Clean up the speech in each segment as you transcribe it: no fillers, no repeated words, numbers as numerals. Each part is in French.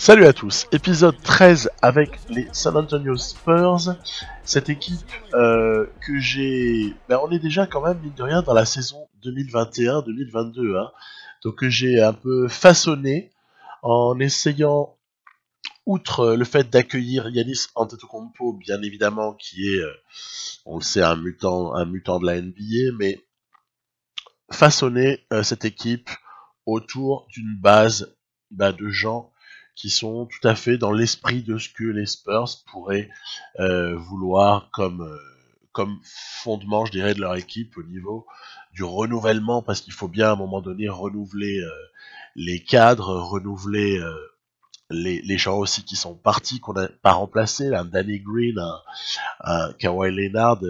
Salut à tous, épisode 13 avec les San Antonio Spurs, cette équipe que j'ai... on est déjà quand même, mine de rien, dans la saison 2021-2022, hein, donc que j'ai un peu façonné en essayant, outre le fait d'accueillir Giannis Antetokounmpo, bien évidemment, qui est, on le sait, un mutant de la NBA, mais façonner cette équipe autour d'une base de gens qui sont tout à fait dans l'esprit de ce que les Spurs pourraient vouloir comme fondement, je dirais, de leur équipe au niveau du renouvellement, parce qu'il faut bien à un moment donné renouveler les cadres, renouveler les gens aussi qui sont partis, qu'on n'a pas remplacés, un Danny Green, un Kawhi Leonard,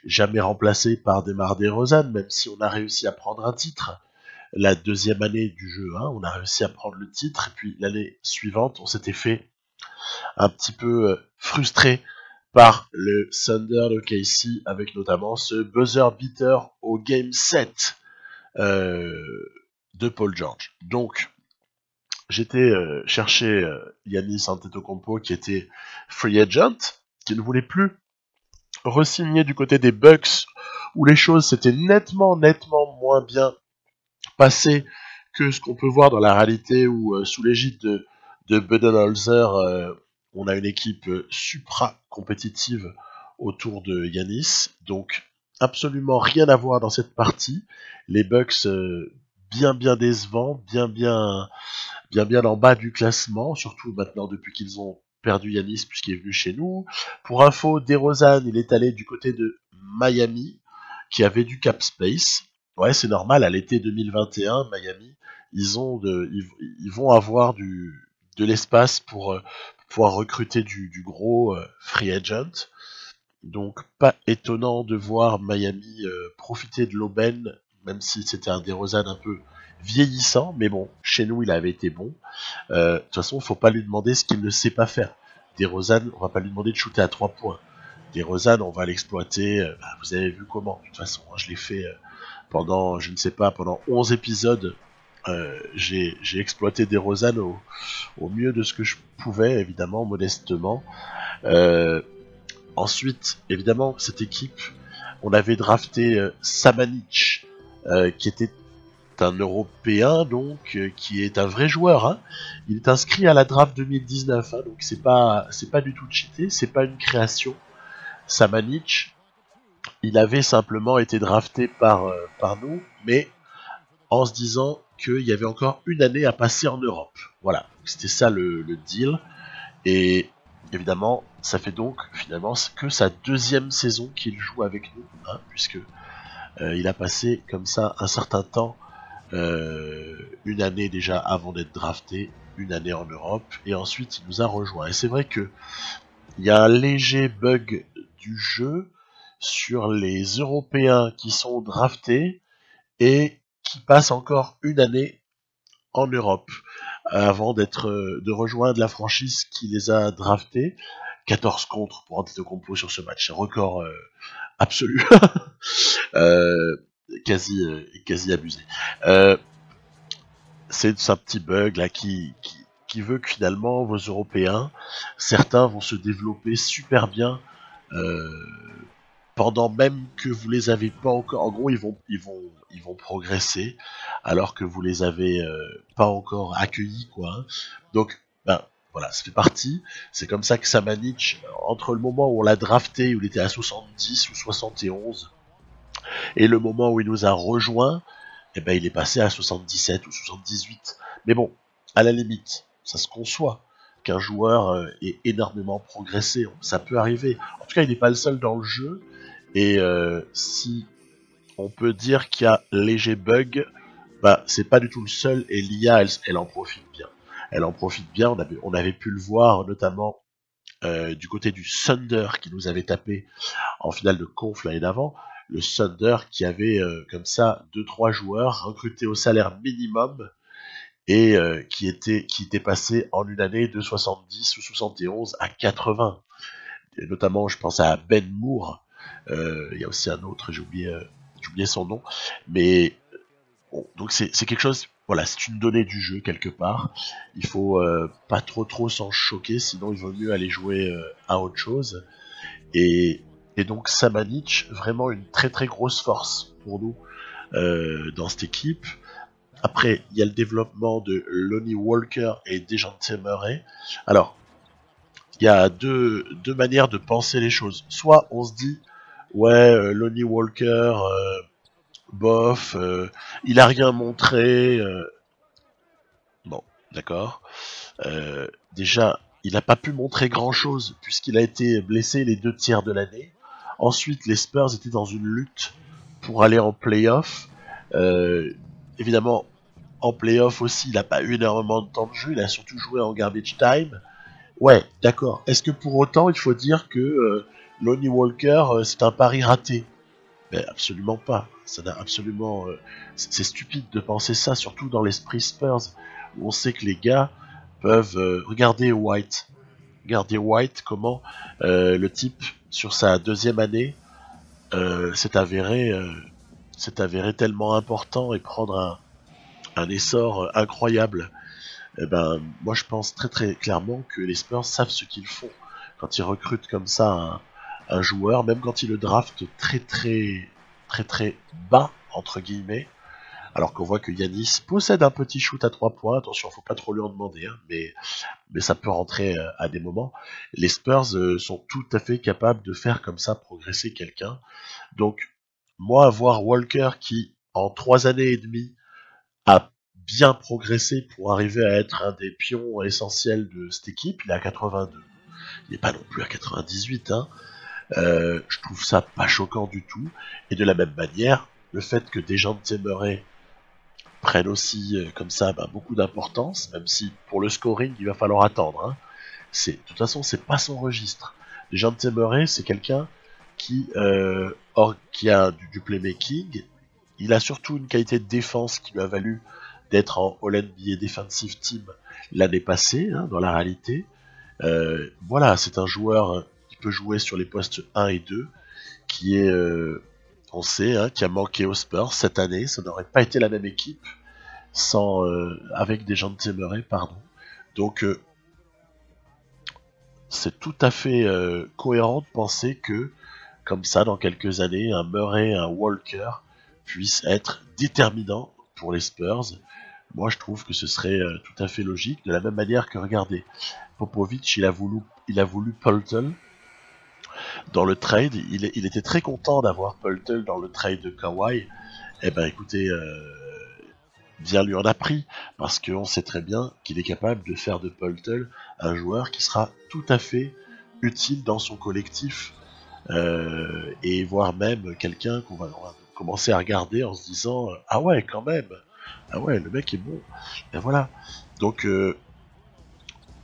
jamais remplacé par DeMar DeRozan, même si on a réussi à prendre un titre la deuxième année du jeu, hein, on a réussi à prendre le titre, et puis l'année suivante, on s'était fait un petit peu frustré par le Thunder de KC, avec notamment ce buzzer beater au Game 7 de Paul George. Donc, j'étais chercher Giannis Antetokounmpo, qui était free agent, qui ne voulait plus re-signer du côté des Bucks, où les choses s'étaient nettement moins bien passées que ce qu'on peut voir dans la réalité, où sous l'égide de Budenholzer, on a une équipe supra-compétitive autour de Giannis. Donc, absolument rien à voir dans cette partie. Les Bucks bien décevants, bien en bas du classement, surtout maintenant depuis qu'ils ont perdu Giannis puisqu'il est venu chez nous. Pour info, DeRozan, il est allé du côté de Miami, qui avait du cap space. Ouais, c'est normal, à l'été 2021, Miami, ils vont avoir de l'espace pour pouvoir recruter du gros free agent. Donc, pas étonnant de voir Miami profiter de l'aubaine, même si c'était un DeRozan un peu vieillissant, mais bon, chez nous, il avait été bon. De toute façon, faut pas lui demander ce qu'il ne sait pas faire. DeRozan, on va pas lui demander de shooter à 3 points. DeRozan, on va l'exploiter, vous avez vu comment. De toute façon, je l'ai fait pendant, je ne sais pas, pendant 11 épisodes. J'ai exploité DeRozan au mieux de ce que je pouvais, évidemment, modestement. Ensuite, évidemment, cette équipe, on avait drafté Samanic, qui était un Européen, donc, qui est un vrai joueur, hein. Il est inscrit à la draft 2019, hein, donc c'est pas du tout cheaté, c'est pas une création. Samanic, il avait simplement été drafté par nous, mais en se disant qu'il y avait encore une année à passer en Europe. Voilà, c'était ça le deal. Et évidemment, ça fait donc finalement que sa deuxième saison qu'il joue avec nous, hein, puisque il a passé comme ça un certain temps, une année déjà avant d'être drafté, une année en Europe, et ensuite il nous a rejoint. Et c'est vrai que il y a un léger bug du jeu sur les Européens qui sont draftés et qui passent encore une année en Europe avant de rejoindre la franchise qui les a draftés. 14 contre pour Antetokounmpo sur ce match, un record absolu, quasi abusé. C'est un petit bug là qui veut que finalement vos Européens, certains vont se développer super bien pendant même que vous les avez pas encore. En gros, ils vont progresser alors que vous les avez pas encore accueillis, quoi. Hein. Donc, voilà, ça fait partie. C'est comme ça que Samanic, entre le moment où on l'a drafté, où il était à 70 ou 71, et le moment où il nous a rejoint, il est passé à 77 ou 78. Mais bon, à la limite, ça se conçoit qu'un joueur ait énormément progressé. Ça peut arriver. En tout cas, il n'est pas le seul dans le jeu. Et si on peut dire qu'il y a léger bug, c'est pas du tout le seul. Et l'IA, elle en profite bien. Elle en profite bien. On avait pu le voir notamment du côté du Thunder qui nous avait tapé en finale de conf l'année d'avant. Le Thunder qui avait comme ça 2-3 joueurs recrutés au salaire minimum et qui était passé en une année de 70 ou 71 à 80. Et notamment, je pense à Ben Moore. Il y a aussi un autre, j'ai oublié son nom. Mais bon, donc c'est quelque chose voilà, c'est une donnée du jeu quelque part. Il faut pas trop s'en choquer, sinon il vaut mieux aller jouer à autre chose. Et, et donc Samanic, vraiment une très grosse force pour nous dans cette équipe. Après, il y a le développement de Lonnie Walker et Dejounte Murray. Alors, il y a deux manières de penser les choses. Soit on se dit, ouais, Lonnie Walker, bof, il a rien montré. Bon, d'accord. Déjà, il n'a pas pu montrer grand-chose puisqu'il a été blessé les 2 tiers de l'année. Ensuite, les Spurs étaient dans une lutte pour aller en playoff. Évidemment, en playoff aussi, il n'a pas eu énormément de temps de jeu. Il a surtout joué en garbage time. Ouais, d'accord. Est-ce que pour autant, il faut dire que Lonnie Walker, c'est un pari raté? Ben, absolument pas. Ça n'a absolument. C'est stupide de penser ça, surtout dans l'esprit Spurs, où on sait que les gars peuvent regarder White. Regardez White, comment le type, sur sa 2e année, s'est avéré tellement important et prendre un essor incroyable. Eh ben, moi je pense très clairement que les Spurs savent ce qu'ils font quand ils recrutent comme ça un joueur, même quand ils le draftent très bas entre guillemets, alors qu'on voit que Yanis possède un petit shoot à 3 points. Attention, faut pas trop lui en demander, hein, mais ça peut rentrer à des moments. Les Spurs sont tout à fait capables de faire comme ça progresser quelqu'un. Donc moi, voir Walker qui en 3 années et demie a bien progressé pour arriver à être un des pions essentiels de cette équipe. Il est à 82. Il n'est pas non plus à 98. Hein. Je trouve ça pas choquant du tout. Et de la même manière, le fait que des gens de Murray prennent aussi comme ça beaucoup d'importance, même si pour le scoring, il va falloir attendre. Hein. De toute façon, c'est pas son registre. Les gens de Murray, c'est quelqu'un qui a du playmaking. Il a surtout une qualité de défense qui lui a valu d'être en All-NBA Defensive Team l'année passée, hein, dans la réalité. Voilà, c'est un joueur qui peut jouer sur les postes 1 et 2, qui est, on sait, hein, qui a manqué aux Spurs cette année. Ça n'aurait pas été la même équipe sans, avec des gens de Murray, pardon. Donc, c'est tout à fait cohérent de penser que, comme ça, dans quelques années, un Murray, un Walker puisse être déterminant pour les Spurs. Moi, je trouve que ce serait tout à fait logique, de la même manière que, regardez, Popovich, il a voulu Pöltl dans le trade. Il était très content d'avoir Pöltl dans le trade de Kawhi. Eh ben, écoutez, bien lui en a pris, parce qu'on sait très bien qu'il est capable de faire de Pöltl un joueur qui sera tout à fait utile dans son collectif, et voire même quelqu'un qu'on va commencer à regarder en se disant ah ouais, quand même, ah ouais, le mec est bon. Et voilà. Donc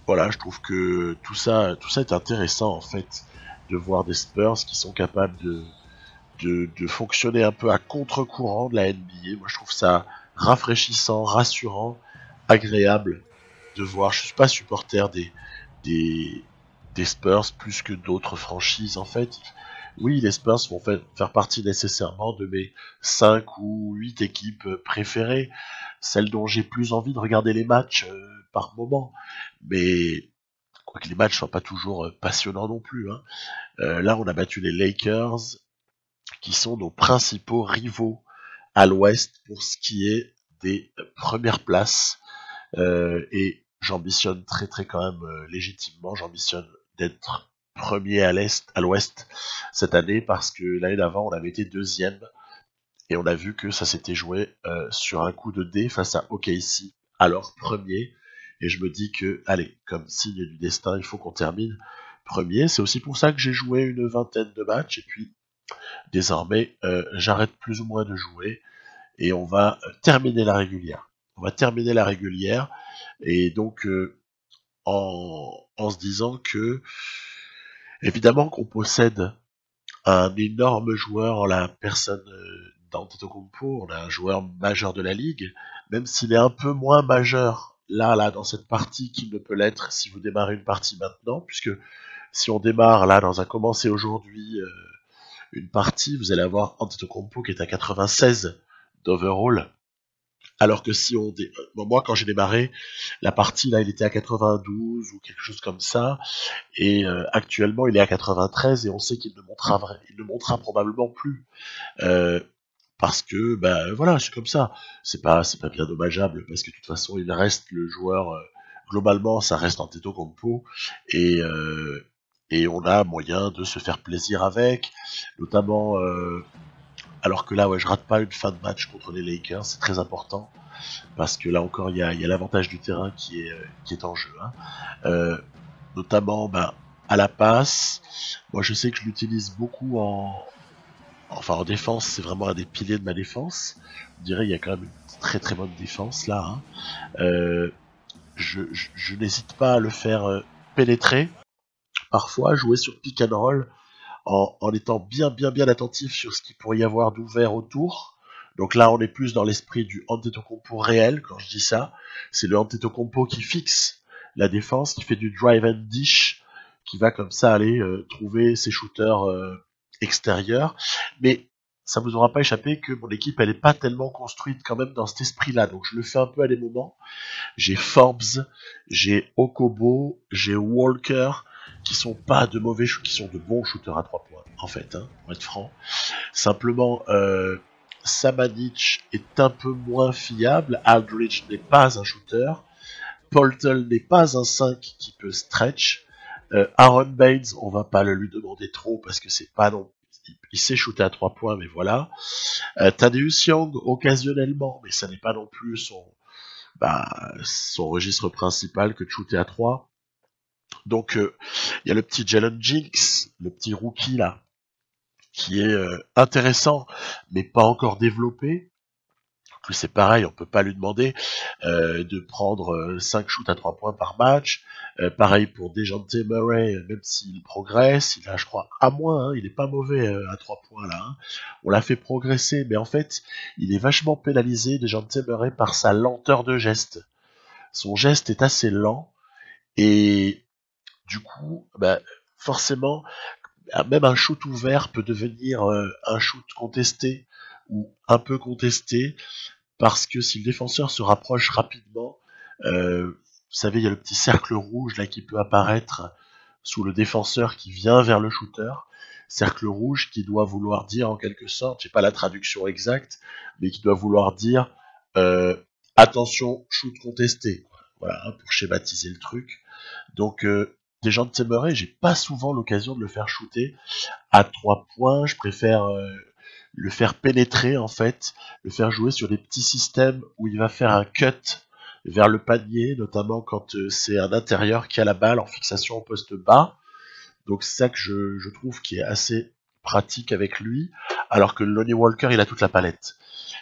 voilà, je trouve que tout ça est intéressant en fait, de voir des Spurs qui sont capables de fonctionner un peu à contre-courant de la NBA. Moi, je trouve ça rafraîchissant, rassurant, agréable de voir. Je suis pas supporter des, des Spurs plus que d'autres franchises en fait. Oui, les Spurs vont faire partie nécessairement de mes 5 ou 8 équipes préférées, celles dont j'ai plus envie de regarder les matchs par moment. Mais quoique les matchs soient pas toujours passionnants non plus. Hein. Là, on a battu les Lakers, qui sont nos principaux rivaux à l'ouest pour ce qui est des premières places. Et j'ambitionne très quand même légitimement, j'ambitionne d'être premier à l'ouest cette année, parce que l'année d'avant on avait été 2e et on a vu que ça s'était joué sur un coup de dé face à OKC, alors premier. Et je me dis que, allez, comme signe du destin, il faut qu'on termine premier. C'est aussi pour ça que j'ai joué une vingtaine de matchs, et puis désormais j'arrête plus ou moins de jouer, et on va terminer la régulière. On va terminer la régulière, et donc en se disant que, évidemment, qu'on possède un énorme joueur en la personne d'Antetokounmpo. On a un joueur majeur de la ligue, même s'il est un peu moins majeur là dans cette partie qu'il ne peut l'être si vous démarrez une partie maintenant, puisque si on démarre là dans un commencer aujourd'hui une partie, vous allez avoir Antetokounmpo qui est à 96 d'overall, Alors que si moi quand j'ai démarré, la partie là, il était à 92 ou quelque chose comme ça, et actuellement il est à 93 et on sait qu'il ne montera probablement plus. Euh, Parce que bah voilà, c'est comme ça. C'est pas bien dommageable parce que de toute façon il reste le joueur globalement ça reste Antetokounmpo et et on a moyen de se faire plaisir avec, notamment alors que là ouais je rate pas une fin de match contre les Lakers, c'est très important parce que là encore il y a l'avantage du terrain qui est en jeu. Hein. Euh, Notamment bah, à la passe. Moi je sais que je l'utilise beaucoup en défense, c'est vraiment un des piliers de ma défense. Je dirais il y a quand même une très très bonne défense là. Hein. Euh, je n'hésite pas à le faire pénétrer, parfois jouer sur pick and roll en étant bien attentif sur ce qu'il pourrait y avoir d'ouvert autour. Donc là on est plus dans l'esprit du Antetokounmpo réel quand je dis ça. C'est le Antetokounmpo qui fixe la défense, qui fait du drive and dish, qui va comme ça aller trouver ses shooters extérieurs. Mais ça vous aura pas échappé que mon équipe elle est pas tellement construite quand même dans cet esprit-là. Donc je le fais un peu à des moments. J'ai Forbes, j'ai Okobo, j'ai Walker, qui sont pas de mauvais qui sont de bons shooters à 3 points, en fait, hein, pour être franc. Simplement, Samanic est un peu moins fiable, Aldridge n'est pas un shooter, Poltel n'est pas un 5 qui peut stretch, Aaron Baines, on va pas le lui demander trop parce que c'est pas non il sait shooter à 3 points, mais voilà. Thaddeus Young, occasionnellement, mais ça n'est pas non plus son registre principal que de shooter à 3. Donc il y a le petit Jalen Jinx, le petit rookie là, qui est intéressant, mais pas encore développé. Plus c'est pareil, on peut pas lui demander de prendre 5 shoots à 3 points par match. Pareil pour Dejounte Murray, même s'il progresse, il a je crois à moins, hein, il est pas mauvais à 3 points là. Hein. On l'a fait progresser, mais en fait, il est vachement pénalisé Dejounte Murray par sa lenteur de geste. Son geste est assez lent et du coup, bah, forcément, même un shoot ouvert peut devenir un shoot contesté ou un peu contesté parce que si le défenseur se rapproche rapidement, vous savez, il y a le petit cercle rouge là qui peut apparaître sous le défenseur qui vient vers le shooter. Cercle rouge qui doit vouloir dire en quelque sorte, j'ai pas la traduction exacte, mais qui doit vouloir dire attention, shoot contesté. Voilà, hein, pour schématiser le truc. Donc Dejounte Murray, j'ai pas souvent l'occasion de le faire shooter à 3 points. Je préfère le faire pénétrer en fait, le faire jouer sur des petits systèmes où il va faire un cut vers le panier, notamment quand c'est un intérieur qui a la balle en fixation au poste bas. Donc c'est ça que je trouve qui est assez pratique avec lui, alors que Lonnie Walker il a toute la palette.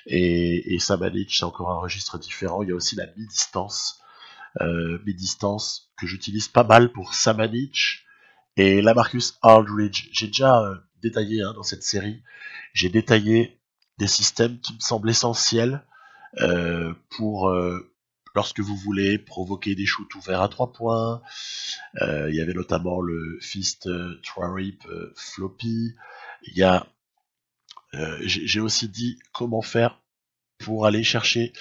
Et Samanic c'est encore un registre différent. Il y a aussi la mi-distance. Mi-distance que j'utilise pas mal pour Samanic et Lamarcus Aldridge. J'ai déjà détaillé dans cette série, j'ai détaillé des systèmes qui me semblent essentiels pour lorsque vous voulez provoquer des shoots ouverts à 3 points. Il y avait notamment le Fist Trarip Floppy. Il y a j'ai aussi dit comment faire pour aller chercher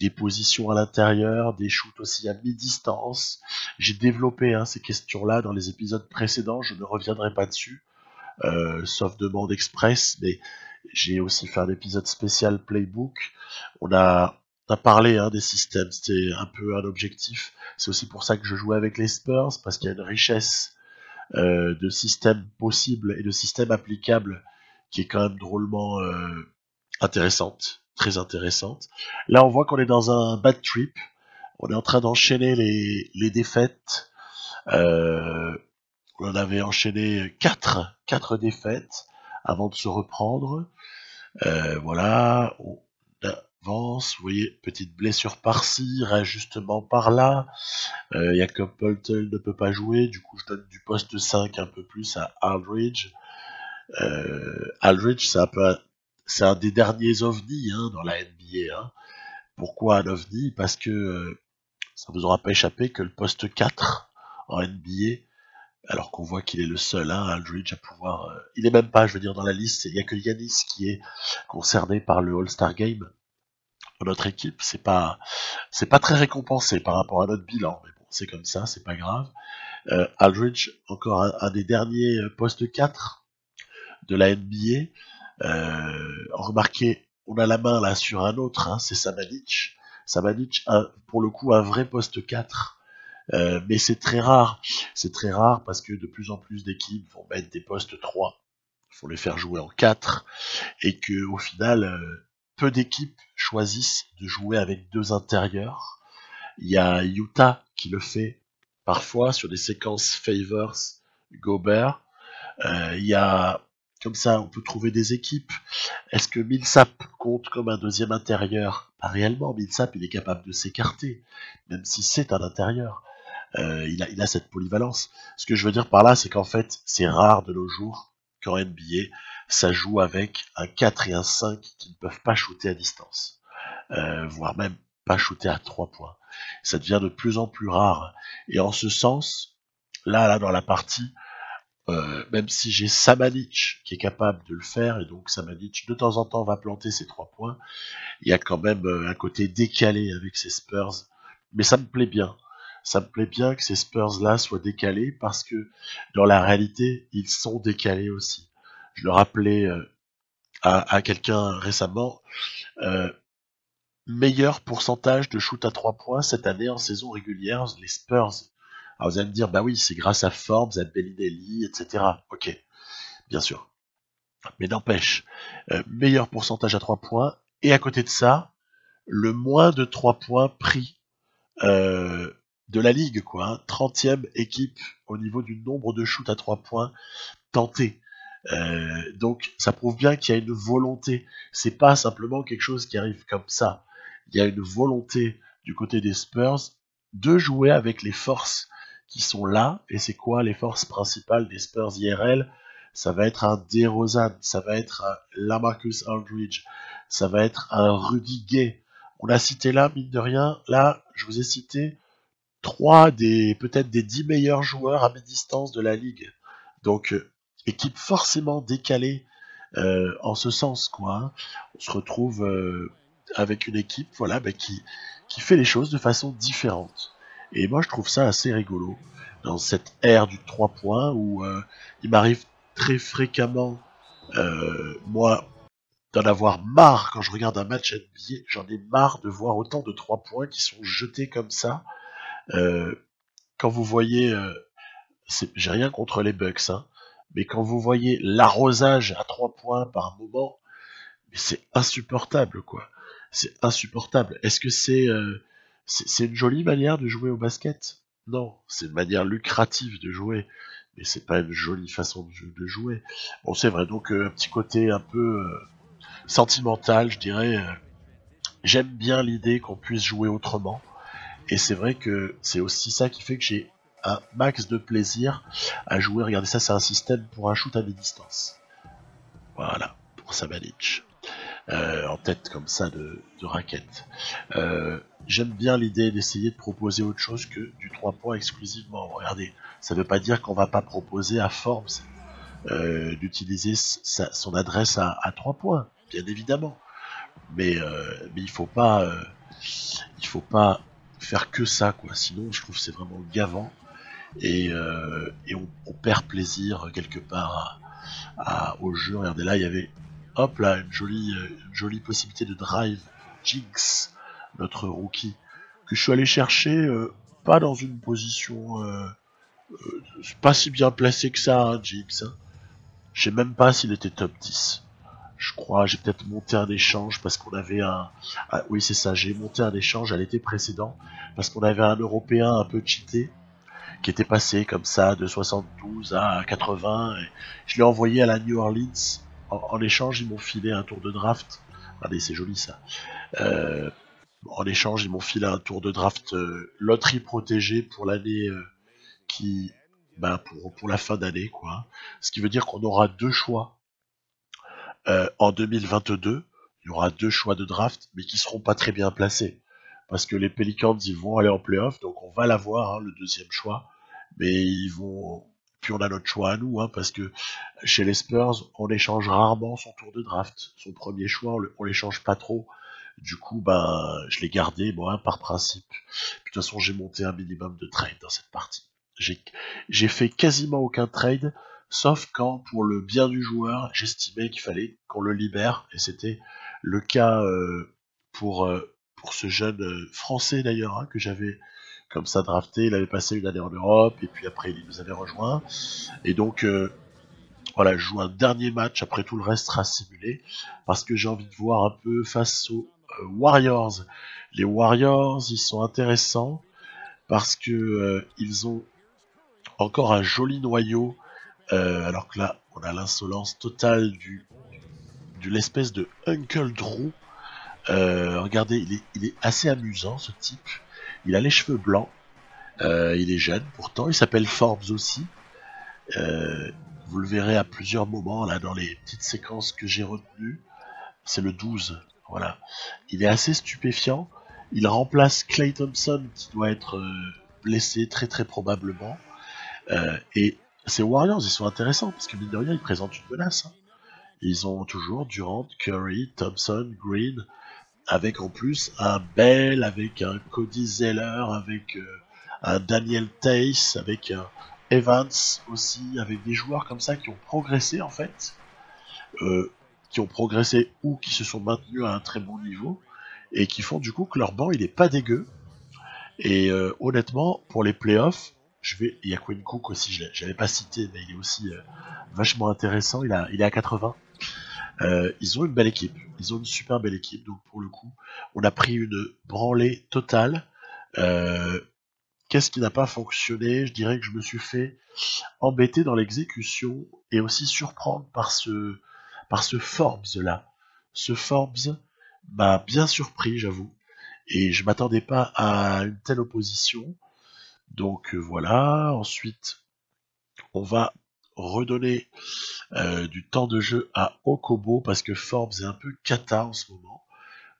des positions à l'intérieur, des shoots aussi à mi-distance. J'ai développé ces questions-là dans les épisodes précédents, je ne reviendrai pas dessus, sauf demande express, mais j'ai aussi fait un épisode spécial Playbook. On a parlé des systèmes, c'était un peu un objectif. C'est aussi pour ça que je jouais avec les Spurs, parce qu'il y a une richesse de systèmes possibles et de systèmes applicables qui est quand même drôlement intéressante, très intéressante. Là, on voit qu'on est dans un bad trip. On est en train d'enchaîner les défaites. On avait enchaîné quatre défaites avant de se reprendre. Voilà, on avance. Vous voyez, petite blessure par-ci, réajustement par-là. Jakob Poeltl ne peut pas jouer. Du coup, je donne du poste 5 un peu plus à Aldridge. Aldridge, c'est un des derniers ovnis dans la NBA. Hein. Pourquoi un ovni? Parce que ça vous aura pas échappé que le poste 4 en NBA, alors qu'on voit qu'il est le seul, Aldridge, à pouvoir... il est même pas, je veux dire, dans la liste, il y a que Yanis qui est concerné par le All-Star Game. notre équipe, c'est pas très récompensé par rapport à notre bilan, mais bon, c'est comme ça, c'est pas grave. Aldridge, encore un des derniers postes 4 de la NBA. Remarquez, on a la main là sur un autre, hein, c'est Samanic. Samanic a pour le coup un vrai poste 4. Mais c'est très rare. C'est très rare parce que de plus en plus d'équipes vont mettre des postes 3. Il faut les faire jouer en 4. Et que au final, peu d'équipes choisissent de jouer avec 2 intérieurs. Il y a Utah qui le fait parfois sur des séquences Favors, Gobert. Il y a comme ça, on peut trouver des équipes. Est-ce que Millsap compte comme un deuxième intérieur? Pas réellement. Millsap, il est capable de s'écarter, même si c'est un intérieur. Il a cette polyvalence. Ce que je veux dire par là, c'est qu'en fait, c'est rare de nos jours qu'en NBA, ça joue avec un 4 et un 5 qui ne peuvent pas shooter à distance, voire même pas shooter à 3 points. Ça devient de plus en plus rare. Et en ce sens, là dans la partie, même si j'ai Samanic qui est capable de le faire, et donc Samanic de temps en temps va planter ses 3 points, il y a quand même un côté décalé avec ces Spurs, mais ça me plaît bien. Ça me plaît bien que ces Spurs-là soient décalés parce que dans la réalité, ils sont décalés aussi. Je le rappelais à quelqu'un récemment, euh, meilleur pourcentage de shoot à 3 points cette année en saison régulière, les Spurs. Alors vous allez me dire, bah oui, c'est grâce à Forbes, à Bellinelli, etc. Ok, bien sûr. Mais n'empêche, meilleur pourcentage à 3 points, et à côté de ça, le moins de 3 points pris euh, de la ligue, quoi. Hein. 30e équipe au niveau du nombre de shoots à 3 points tentés. Donc ça prouve bien qu'il y a une volonté. C'est pas simplement quelque chose qui arrive comme ça. Il y a une volonté du côté des Spurs de jouer avec les forces qui sont là. Et c'est quoi les forces principales des Spurs IRL? Ça va être un DeRozan, ça va être un LaMarcus Aldridge, ça va être un Rudy Gay. On a cité là, mine de rien, là, je vous ai cité 3 des peut-être des 10 meilleurs joueurs à mi-distance de la ligue. Donc équipe forcément décalée en ce sens, quoi. Hein. On se retrouve avec une équipe, voilà, qui fait les choses de façon différente. Et moi, je trouve ça assez rigolo dans cette ère du 3 points où il m'arrive très fréquemment, moi, d'en avoir marre quand je regarde un match NBA. J'en ai marre de voir autant de 3 points qui sont jetés comme ça. Euh, quand vous voyez, j'ai rien contre les Bucks, hein, mais quand vous voyez l'arrosage à 3 points par moment, mais c'est insupportable, quoi. C'est insupportable. Est-ce que c'est une jolie manière de jouer au basket? Non, c'est une manière lucrative de jouer, mais c'est pas une jolie façon de jouer. Bon, c'est vrai, donc un petit côté un peu sentimental, je dirais. J'aime bien l'idée qu'on puisse jouer autrement. Et c'est vrai que c'est aussi ça qui fait que j'ai un max de plaisir à jouer. Regardez ça, c'est un système pour un shoot à mi-distance. Voilà, pour Samanic. En tête comme ça de raquette. J'aime bien l'idée d'essayer de proposer autre chose que du 3 points exclusivement. Regardez, ça ne veut pas dire qu'on va pas proposer à Forbes d'utiliser son adresse à 3 points, bien évidemment. Mais il faut pas faire que ça, quoi. Sinon, je trouve que c'est vraiment gavant et on perd plaisir quelque part au jeu. Regardez là, il y avait hop là une jolie possibilité de drive. Jinx, notre rookie, que je suis allé chercher pas dans une position pas si bien placé que ça, hein, Jinx. Hein. Je sais même pas s'il était top 10. Je crois, j'ai peut-être monté un échange parce qu'on avait oui, c'est ça, j'ai monté un échange à l'été précédent parce qu'on avait un Européen un peu cheaté qui était passé comme ça de 72 à 80. Et je l'ai envoyé à la New Orleans. En échange, ils m'ont filé un tour de draft. Regardez, c'est joli ça. En échange, ils m'ont filé un tour de draft loterie protégée pour l'année qui, pour la fin d'année, quoi. Ce qui veut dire qu'on aura 2 choix en 2022. Il y aura 2 choix de draft, mais qui seront pas très bien placés. Parce que les Pelicans, ils vont aller en playoff, donc on va l'avoir, hein, le deuxième choix. Mais ils vont. Puis on a notre choix à nous, hein, parce que chez les Spurs, on échange rarement son tour de draft. Son premier choix, on l'échange pas trop. Du coup, ben, je l'ai gardé, moi, par principe. Puis, de toute façon, j'ai monté un minimum de trade dans cette partie. J'ai fait quasiment aucun trade, sauf quand, pour le bien du joueur, j'estimais qu'il fallait qu'on le libère, et c'était le cas pour ce jeune français d'ailleurs, hein, que j'avais comme ça drafté. Il avait passé une année en Europe, et puis après il nous avait rejoint. Et donc, voilà, je joue un dernier match, après tout le reste sera simulé, parce que j'ai envie de voir un peu face aux Warriors. Les Warriors, ils sont intéressants, parce que ils ont encore un joli noyau, alors que là, on a l'insolence totale de l'espèce de Uncle Drew. Regardez, il est assez amusant, ce type. Il a les cheveux blancs, il est jeune pourtant, il s'appelle Forbes aussi. Vous le verrez à plusieurs moments là dans les petites séquences que j'ai retenues. C'est le 12, voilà. Il est assez stupéfiant. Il remplace Klay Thompson qui doit être blessé très très probablement. Et ces Warriors, ils sont intéressants parce que mine de rien, ils présentent une menace. Hein. Ils ont toujours Durant, Curry, Thompson, Green, avec en plus un Bell, avec un Cody Zeller, avec un Daniel Theis, avec un Evans aussi, avec des joueurs comme ça qui ont progressé en fait, qui ont progressé ou qui se sont maintenus à un très bon niveau et qui font du coup que leur banc il est pas dégueu. Et honnêtement, pour les playoffs, il y a Quinn Cook aussi, je l'avais pas cité, mais il est aussi vachement intéressant. Il est à 80. Ils ont une belle équipe, ils ont une super belle équipe. Donc pour le coup, on a pris une branlée totale. Euh, Qu'est-ce qui n'a pas fonctionné? Je dirais que je me suis fait embêter dans l'exécution et aussi surprendre par ce Forbes là. Ce Forbes m'a bien surpris, j'avoue. Et je m'attendais pas à une telle opposition. Donc voilà. Ensuite, on va redonner du temps de jeu à Okobo parce que Forbes est un peu cata en ce moment.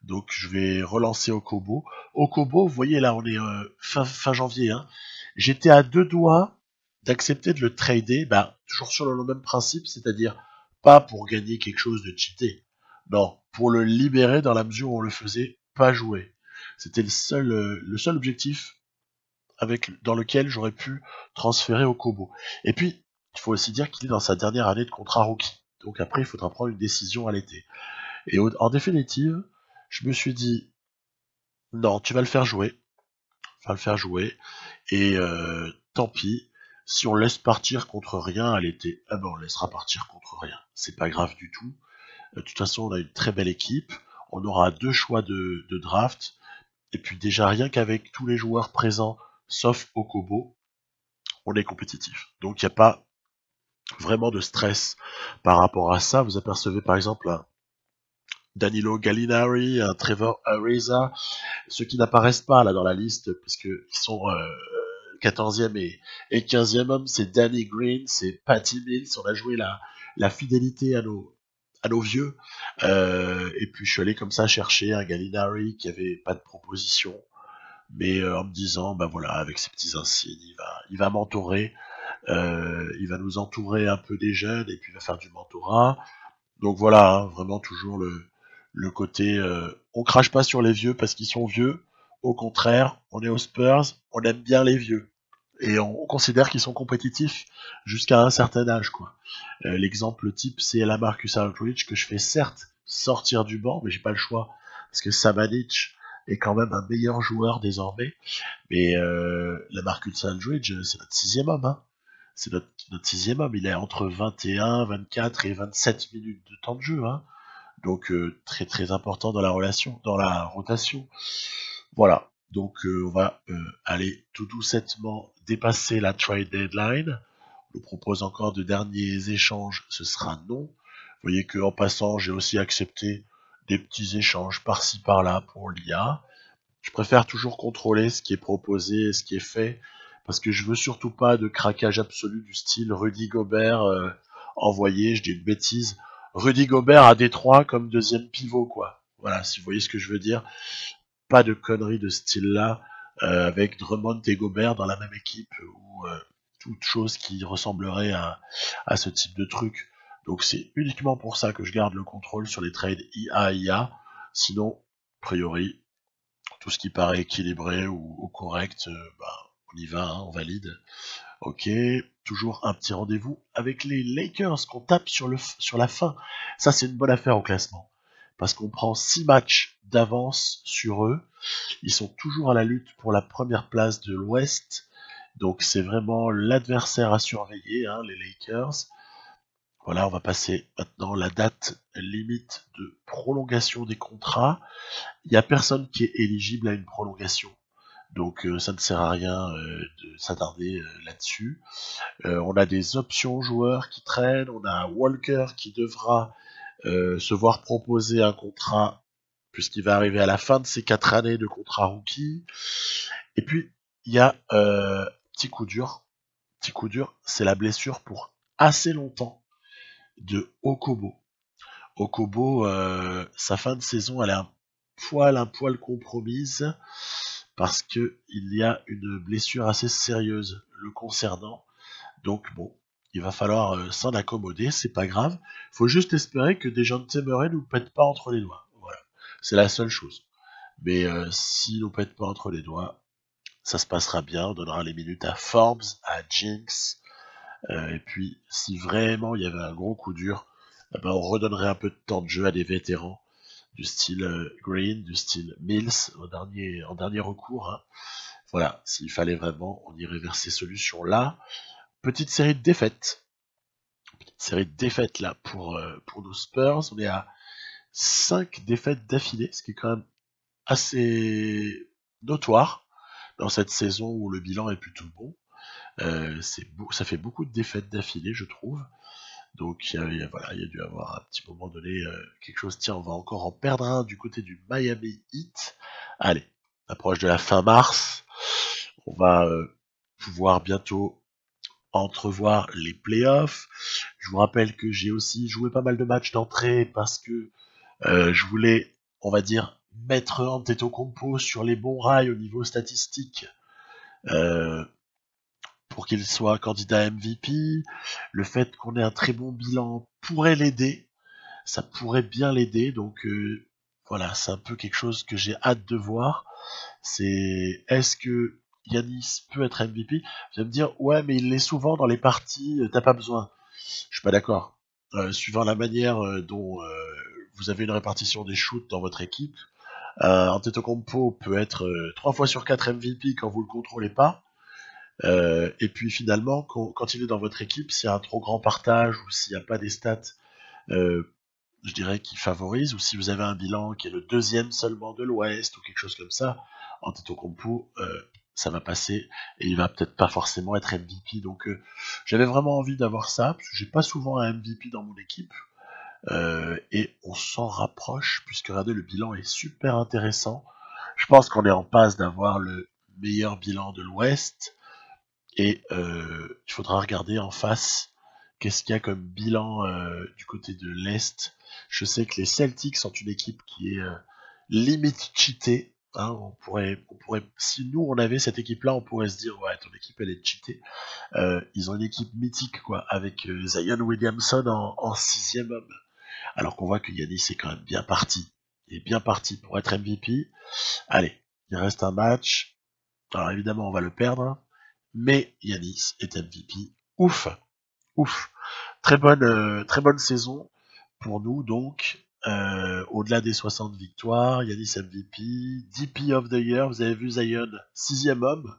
Donc je vais relancer Okobo. Okobo, vous voyez là, on est fin janvier. Hein. J'étais à deux doigts d'accepter de le trader, bah, toujours sur le même principe, c'est-à-dire pas pour gagner quelque chose de cheaté. Non, pour le libérer dans la mesure où on le faisait pas jouer. C'était le seul objectif dans lequel j'aurais pu transférer Okobo. Et puis, il faut aussi dire qu'il est dans sa dernière année de contrat rookie. Donc après, il faudra prendre une décision à l'été. Et en définitive, je me suis dit, non, tu vas le faire jouer. Tu vas le faire jouer. Et tant pis, si on laisse partir contre rien à l'été, ah ben on laissera partir contre rien. C'est pas grave du tout. De toute façon, on a une très belle équipe. On aura deux choix de draft. Et puis déjà, rien qu'avec tous les joueurs présents, sauf Okobo, on est compétitif. Donc il n'y a pas vraiment de stress par rapport à ça. Vous apercevez par exemple un Danilo Gallinari, un Trevor Ariza, ceux qui n'apparaissent pas là dans la liste parce que ils sont 14e et 15e homme, c'est Danny Green, c'est Patty Mills. On a joué la fidélité à nos vieux. Et puis je suis allé comme ça chercher un Gallinari qui avait pas de proposition, mais en me disant, bah voilà, avec ses petits insignes, il va mentorer, il va nous entourer un peu des jeunes et puis il va faire du mentorat. Donc voilà, hein, vraiment toujours le côté, on crache pas sur les vieux parce qu'ils sont vieux. Au contraire, on est aux Spurs, on aime bien les vieux. Et on considère qu'ils sont compétitifs jusqu'à un certain âge, quoi. L'exemple type, c'est Lamarcus Aldridge que je fais certes sortir du banc, mais j'ai pas le choix parce que Samanic est quand même un meilleur joueur désormais. Mais Lamarcus Aldridge, c'est notre sixième homme, hein. C'est notre sixième homme. Il est entre 21, 24 et 27 minutes de temps de jeu, hein. Donc très très important dans la relation, dans la rotation. Voilà. Donc on va aller tout doucettement dépasser la trade deadline. On nous propose encore de derniers échanges, ce sera non. Vous voyez qu'en passant, j'ai aussi accepté des petits échanges par-ci par-là pour l'IA. Je préfère toujours contrôler ce qui est proposé et ce qui est fait, parce que je veux surtout pas de craquage absolu du style Rudy Gobert envoyé, je dis une bêtise, Rudy Gobert à Détroit comme deuxième pivot, quoi. Voilà, si vous voyez ce que je veux dire. Pas de conneries de ce style-là, avec Drummond et Gobert dans la même équipe, ou toute chose qui ressemblerait à ce type de truc. Donc c'est uniquement pour ça que je garde le contrôle sur les trades IA-IA. Sinon, priori, tout ce qui paraît équilibré ou correct, on y va, hein, on valide. Ok, toujours un petit rendez-vous avec les Lakers qu'on tape sur la fin. Ça, c'est une bonne affaire au classement. Parce qu'on prend 6 matchs d'avance sur eux. Ils sont toujours à la lutte pour la première place de l'Ouest. Donc c'est vraiment l'adversaire à surveiller, hein, les Lakers. Voilà, on va passer maintenant la date limite de prolongation des contrats. Il n'y a personne qui est éligible à une prolongation. Donc ça ne sert à rien de s'attarder là-dessus. On a des options joueurs qui traînent. On a Walker qui devra se voir proposer un contrat puisqu'il va arriver à la fin de ses 4 années de contrat rookie. Et puis il y a petit coup dur, c'est la blessure pour assez longtemps de Okobo. Okobo, sa fin de saison, elle est un poil compromise parce que il y a une blessure assez sérieuse le concernant. Donc bon, il va falloir s'en accommoder, c'est pas grave. Faut juste espérer que Dejounte Murray nous pète pas entre les doigts. Voilà, c'est la seule chose. Mais s'il nous pète pas entre les doigts, ça se passera bien. On donnera les minutes à Forbes, à Jinx. Et puis, si vraiment il y avait un gros coup dur, on redonnerait un peu de temps de jeu à des vétérans du style Green, du style Mills en dernier recours. Hein. Voilà, s'il fallait vraiment, on irait vers ces solutions-là. Petite série de défaites. Là pour nos Spurs. On est à 5 défaites d'affilée, ce qui est quand même assez notoire dans cette saison où le bilan est plutôt bon. Ça fait beaucoup de défaites d'affilée, je trouve. Donc il y a dû avoir un petit moment donné quelque chose. Tiens, on va encore en perdre un du côté du Miami Heat. Allez, approche de la fin mars. On va pouvoir bientôt entrevoir les playoffs. Je vous rappelle que j'ai aussi joué pas mal de matchs d'entrée parce que je voulais, on va dire, mettre Antetokounmpo sur les bons rails au niveau statistique. Pour qu'il soit candidat MVP. Le fait qu'on ait un très bon bilan pourrait l'aider. Ça pourrait bien l'aider. Donc voilà, c'est un peu quelque chose que j'ai hâte de voir. C'est est-ce que Giannis peut être MVP? Je vais me dire ouais, mais il l'est souvent dans les parties. T'as pas besoin. Je suis pas d'accord. Suivant la manière dont vous avez une répartition des shoots dans votre équipe, Antetokounmpo peut être 3 fois sur 4 MVP quand vous le contrôlez pas. Et puis finalement, quand il est dans votre équipe, s'il y a un trop grand partage ou s'il n'y a pas des stats, je dirais, qui favorisent, ou si vous avez un bilan qui est le deuxième seulement de l'Ouest ou quelque chose comme ça, Antetokounmpo, ça va passer et il va peut-être pas forcément être MVP. Donc j'avais vraiment envie d'avoir ça, parce que j'ai pas souvent un MVP dans mon équipe. Et on s'en rapproche, puisque regardez, le bilan est super intéressant. Je pense qu'on est en passe d'avoir le meilleur bilan de l'Ouest. Et il faudra regarder en face qu'est-ce qu'il y a comme bilan du côté de l'Est. Je sais que les Celtics sont une équipe qui est limite cheatée. Hein, on pourrait, si nous on avait cette équipe-là, on pourrait se dire ouais, ton équipe elle est cheatée. Ils ont une équipe mythique quoi, avec Zion Williamson en 6e homme. Alors qu'on voit que Giannis est quand même bien parti. Il est bien parti pour être MVP. Allez, il reste un match. Alors évidemment on va le perdre. Mais Giannis est MVP. Ouf, ouf. Très bonne saison pour nous donc. Au-delà des 60 victoires, Giannis MVP, DP of the Year, vous avez vu Zion, 6e homme,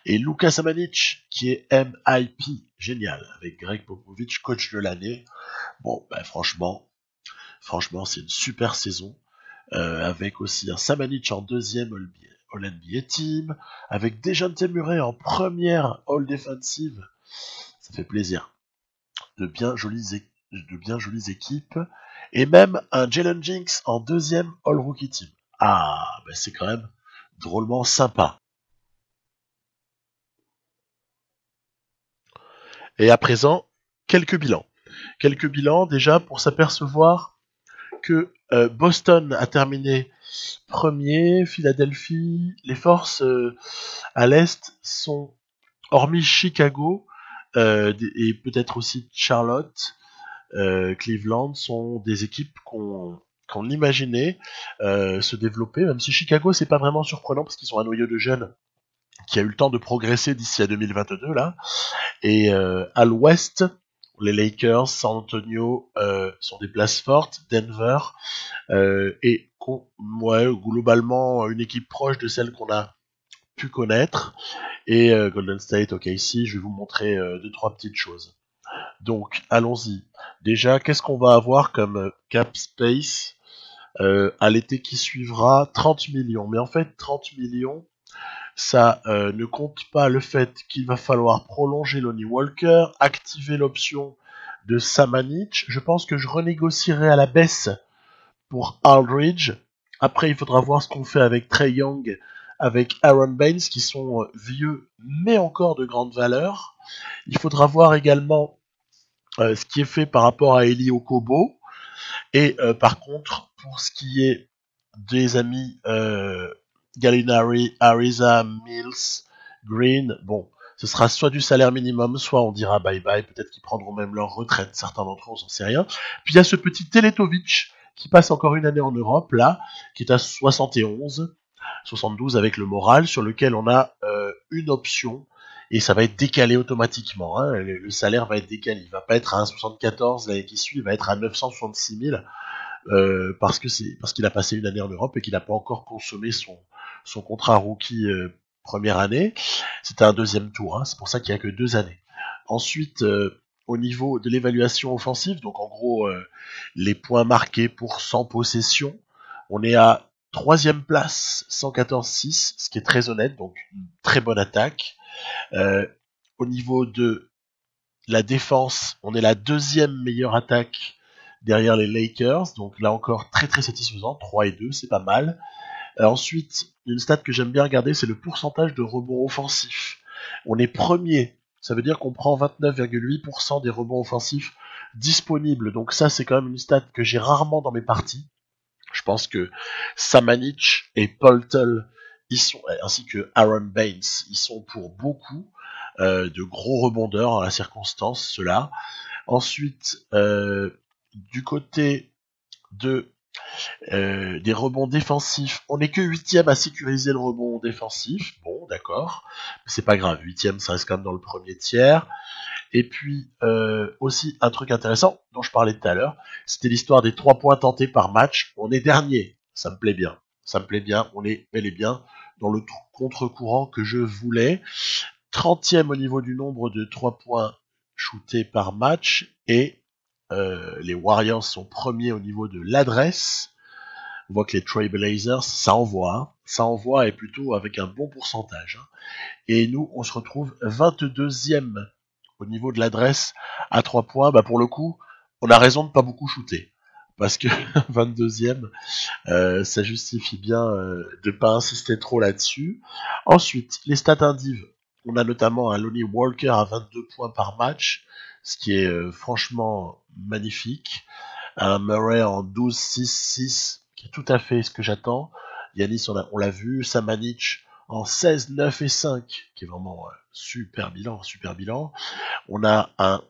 et Luka Samanic qui est MIP, génial, avec Greg Popovich, coach de l'année. Bon, franchement, c'est une super saison, avec aussi un Samanic en 2e All-NBA Team, avec Dejounte Murray en première All-Defensive. Ça fait plaisir. De bien jolies équipes. Et même un Jalen Jinx en 2e All-Rookie Team. Ah, c'est quand même drôlement sympa. Et à présent, quelques bilans. Quelques bilans déjà pour s'apercevoir que Boston a terminé premier, Philadelphie, les forces à l'Est sont, hormis Chicago, et peut-être aussi Charlotte, Cleveland, sont des équipes qu'on imaginait se développer, même si Chicago, c'est pas vraiment surprenant parce qu'ils ont un noyau de jeunes qui a eu le temps de progresser d'ici à 2022 là. Et à l'ouest, les Lakers, San Antonio sont des places fortes, Denver et ouais, globalement une équipe proche de celle qu'on a pu connaître. Et Golden State, ok, ici je vais vous montrer deux trois petites choses. Donc allons-y. Déjà, qu'est-ce qu'on va avoir comme cap space à l'été qui suivra? 30 millions. Mais en fait, 30 millions, ça ne compte pas le fait qu'il va falloir prolonger Lonnie Walker, activer l'option de Samanic. Je pense que je renégocierai à la baisse pour Aldridge. Après, il faudra voir ce qu'on fait avec Trae Young, avec Aaron Baines, qui sont vieux, mais encore de grande valeur. Il faudra voir également ce qui est fait par rapport à Eli Okobo. Et par contre, pour ce qui est des amis Gallinari, Ariza, Mills, Green, bon, ce sera soit du salaire minimum, soit on dira bye bye, peut-être qu'ils prendront même leur retraite, certains d'entre eux, on s'en sait rien. Puis il y a ce petit Teletovic qui passe encore une année en Europe, là, qui est à 71, 72 avec le moral, sur lequel on a une option, et ça va être décalé automatiquement, hein. Le salaire va être décalé, il va pas être à 1,74 l'année qui suit, il va être à 966 000, parce qu'il a passé une année en Europe et qu'il n'a pas encore consommé son contrat rookie première année. C'était un deuxième tour, hein, c'est pour ça qu'il n'y a que 2 années. Ensuite, au niveau de l'évaluation offensive, donc en gros les points marqués pour 100 possessions, on est à 3e place, 114,6, ce qui est très honnête, donc une très bonne attaque. Au niveau de la défense, on est la 2e meilleure attaque derrière les Lakers, donc là encore très très satisfaisant, 3 et 2, c'est pas mal. Ensuite, une stat que j'aime bien regarder, c'est le pourcentage de rebonds offensifs. On est premier, ça veut dire qu'on prend 29,8% des rebonds offensifs disponibles, donc ça c'est quand même une stat que j'ai rarement dans mes parties. Je pense que Samanic et Poltel, ainsi que Aaron Baines, ils sont pour beaucoup de gros rebondeurs en la circonstance, ceux-là. Ensuite, du côté des rebonds défensifs, on n'est que 8e à sécuriser le rebond défensif. Bon, d'accord, c'est pas grave, 8e, ça reste quand même dans le premier tiers. Et puis, aussi, un truc intéressant dont je parlais tout à l'heure, c'était l'histoire des 3 points tentés par match. On est dernier, ça me plaît bien. Ça me plaît bien, on est bel et bien dans le contre-courant que je voulais. 30e au niveau du nombre de 3 points shootés par match, et les Warriors sont premiers au niveau de l'adresse. On voit que les Trailblazers, ça envoie et plutôt avec un bon pourcentage. Hein. Et nous, on se retrouve 22e au niveau de l'adresse à 3 points. Bah pour le coup, on a raison de pas beaucoup shooter. Parce que 22e, ça justifie bien de pas insister trop là-dessus. Ensuite, les stats indives. On a notamment un Lonnie Walker à 22 points par match, ce qui est franchement magnifique. Un Murray en 12-6-6, qui est tout à fait ce que j'attends. Yanis, on l'a vu. Samanic en 16, 9 et 5, qui est vraiment super bilan. On a un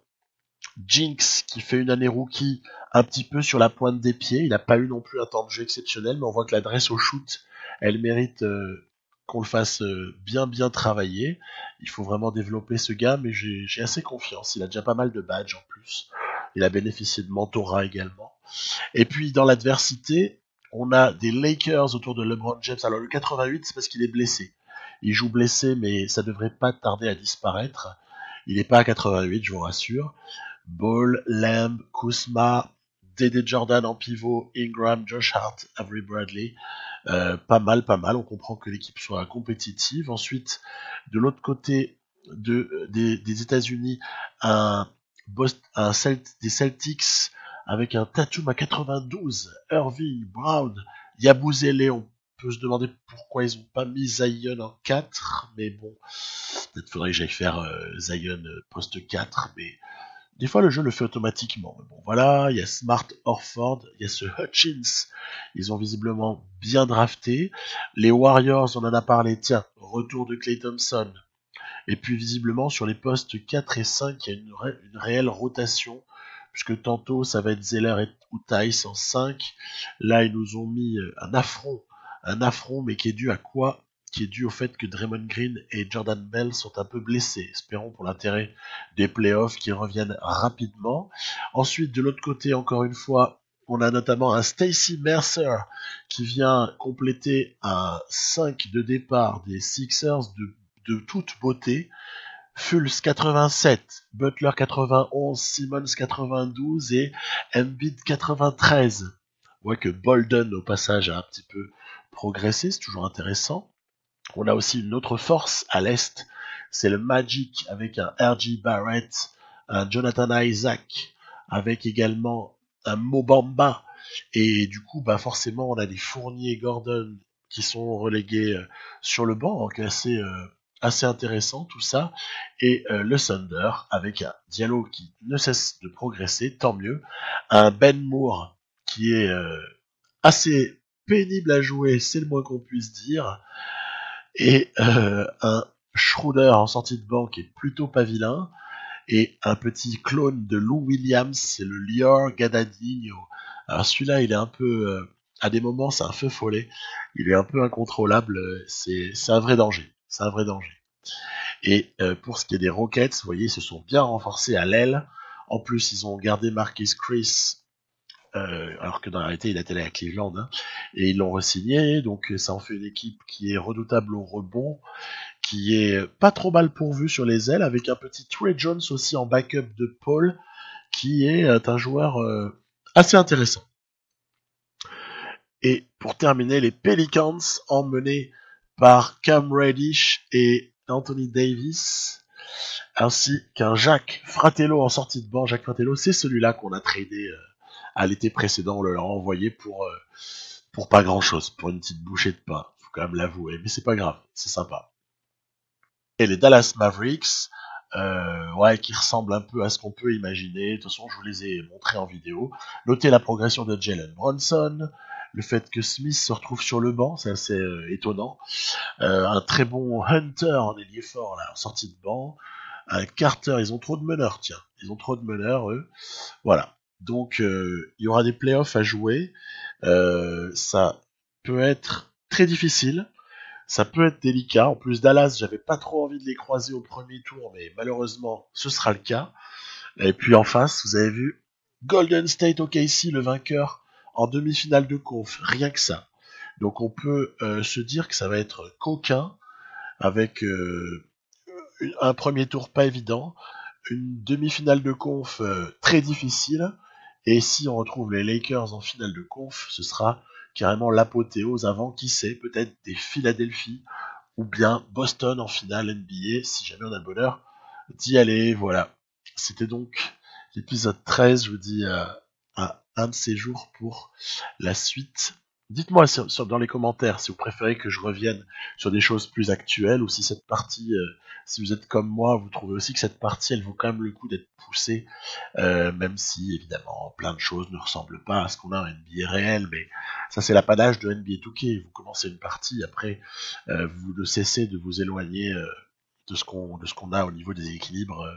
Jinx qui fait une année rookie un petit peu sur la pointe des pieds. Il n'a pas eu non plus un temps de jeu exceptionnel, mais on voit que l'adresse au shoot, elle mérite qu'on le fasse bien travailler. Il faut vraiment développer ce gars, mais j'ai assez confiance. Il a déjà pas mal de badges en plus. Il a bénéficié de mentorat également. Et puis dans l'adversité, on a des Lakers autour de LeBron James. Alors le 88, c'est parce qu'il est blessé. Il joue blessé, mais ça devrait pas tarder à disparaître. Il n'est pas à 88, je vous rassure. Ball, Lamb, Kuzma, Dede Jordan en pivot, Ingram, Josh Hart, Avery Bradley. Pas mal. On comprend que l'équipe soit compétitive. Ensuite, de l'autre côté des États-Unis, des Celtics avec un Tatum à 92, Irving, Brown, Yabusele. On peut se demander pourquoi ils n'ont pas mis Zion en 4, mais bon, peut-être faudrait que j'aille faire Zion poste 4, mais des fois le jeu le fait automatiquement. Mais bon, voilà, il y a Smart, Horford, il y a ce Hutchins, ils ont visiblement bien drafté. Les Warriors, on en a parlé, tiens, retour de Klay Thompson. Et puis visiblement sur les postes 4 et 5, il y a une réelle rotation puisque tantôt ça va être Zeller ou Tice en 5. Là, ils nous ont mis un affront, mais qui est dû à quoi? Qui est dû au fait que Draymond Green et Jordan Bell sont un peu blessés. Espérons pour l'intérêt des playoffs qu'ils reviennent rapidement. Ensuite, de l'autre côté, encore une fois, on a notamment un Stacey Mercer qui vient compléter un 5 de départ des Sixers de toute beauté. Fultz 87, Butler 91, Simmons 92 et Embiid 93. On voit que Bolden au passage a un petit peu progressé, c'est toujours intéressant. On a aussi une autre force à l'Est, c'est le Magic avec un R.J. Barrett, un Jonathan Isaac, avec également un Mo Bamba. Et du coup, bah forcément, on a des Fournier et Gordon qui sont relégués sur le banc, donc assez intéressant tout ça. Et le Thunder avec un Diallo qui ne cesse de progresser, tant mieux. Un Ben Moore qui est assez pénible à jouer, c'est le moins qu'on puisse dire, et un Schroeder en sortie de banc qui est plutôt pas vilain, et un petit clone de Lou Williams, c'est le Lior Gadadinho. Alors celui-là, il est un peu, à des moments, c'est un feu follet, il est un peu incontrôlable, c'est un vrai danger, c'est un vrai danger. Et pour ce qui est des Rockets, vous voyez, ils se sont bien renforcés à l'aile. En plus, ils ont gardé Marquise Chris, alors que dans la réalité, il était allé à Cleveland, hein, et ils l'ont re-signé, donc ça en fait une équipe qui est redoutable au rebond, qui est pas trop mal pourvue sur les ailes, avec un petit Trey Jones aussi en backup de Paul, qui est un joueur assez intéressant. Et pour terminer, les Pelicans emmenés par Cam Reddish et Anthony Davis, ainsi qu'un Jacques Fratello en sortie de banc. Jacques Fratello, c'est celui-là qu'on a tradé à l'été précédent, on l'a envoyé pour pas grand-chose, pour une petite bouchée de pain, faut quand même l'avouer, mais c'est pas grave, c'est sympa. Et les Dallas Mavericks, ouais, qui ressemblent un peu à ce qu'on peut imaginer. De toute façon, je vous les ai montrés en vidéo. Notez la progression de Jalen Brunson, le fait que Smith se retrouve sur le banc, c'est assez étonnant. Un très bon Hunter en ailier fort, là, en sortie de banc. Un Carter, ils ont trop de meneurs, tiens. Ils ont trop de meneurs, eux. Voilà. Donc, il y aura des playoffs à jouer. Ça peut être très difficile. Ça peut être délicat. En plus, Dallas, j'avais pas trop envie de les croiser au premier tour, mais malheureusement, ce sera le cas. Et puis en face, vous avez vu Golden State OKC, le vainqueur en demi-finale de conf. Rien que ça. Donc on peut se dire que ça va être coquin, avec un premier tour pas évident, une demi-finale de conf très difficile, et si on retrouve les Lakers en finale de conf, ce sera carrément l'apothéose avant, qui sait, peut-être des Philadelphie ou bien Boston en finale NBA, si jamais on a le bonheur d'y aller. Voilà. C'était donc l'épisode 13, je vous dis à un de ces jours pour la suite. Dites-moi dans les commentaires si vous préférez que je revienne sur des choses plus actuelles, ou si cette partie, si vous êtes comme moi, vous trouvez aussi que cette partie, elle vaut quand même le coup d'être poussée, même si évidemment plein de choses ne ressemblent pas à ce qu'on a en NBA réel, mais ça c'est l'apanage de NBA 2K. Vous commencez une partie, après vous ne cessez de vous éloigner de ce qu'on a au niveau des équilibres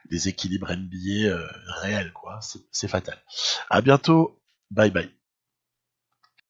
NBA réels, quoi. C'est fatal. À bientôt, bye bye.